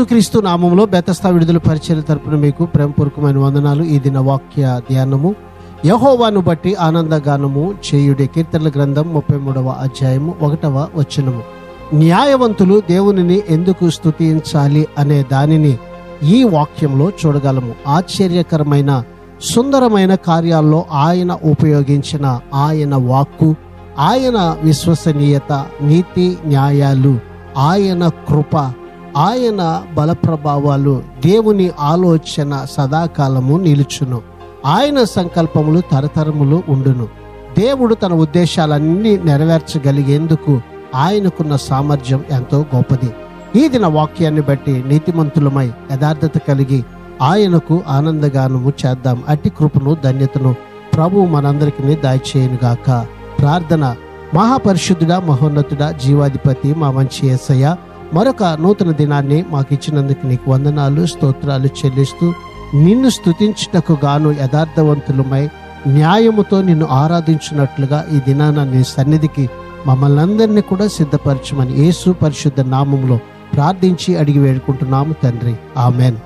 క్రీస్తు నామములో బెతస్తా విడుదల పరిచర్య తరపున మీకు ప్రేమపూర్వకమైన వందనాలు. ఈ దిన వాక్య ధ్యానము, యెహోవాను బట్టి ఆనందగానము చేయుడి. కీర్తనల గ్రంథం 33వ అధ్యాయము 1వ వచనము. న్యాయవంతులు దేవునిని ఎందుకు స్తుతించాలి అనే దానిని ఈ వాక్యంలో చూడగలము. ఆశ్చర్యకరమైన సుందరమైన కార్యాల్లో ఆయన ఉపయోగించిన ఆయన వాక్కు, ఆయన విశ్వసనీయత, నీతి న్యాయాలు, ఆయన కృప, ఆయన బలప్రభావాలు, దేవుని ఆలోచన సదాకాలము నిలుచును. ఆయన సంకల్పములు తరతరములు ఉండును. దేవుడు తన ఉద్దేశాలన్నీ నెరవేర్చగలిగేందుకు ఆయనకున్న సామర్థ్యం ఎంతో గొప్పది. ఈ దిన వాక్యాన్ని బట్టి నీతిమంతులమై యథార్థత కలిగి ఆయనకు ఆనందగానము చేద్దాం. అట్టి కృపను ధన్యతను ప్రభువు మనందరికీ దయచేయునుగాక. ప్రార్థన. మహాపరిశుద్ధుడా, మహోన్నతుడా, జీవాధిపతి, మా మంచి యేసయ్య, మరొక నూతన దినాన్ని మాకు ఇచ్చినందుకు నీకు వందనాలు, స్తోత్రాలు చెల్లిస్తూ నిన్ను స్తుతించుటకు గాను యథార్థవంతులమై న్యాయముతో నిన్ను ఆరాధించినట్లుగా ఈ దినాన నీ సన్నిధికి మమ్మల్ని అందరినీ కూడా సిద్ధపరచమని యేసు పరిశుద్ధ నామములో ప్రార్థించి అడిగి వేడుకుంటున్నాము తండ్రి. ఆమెన్.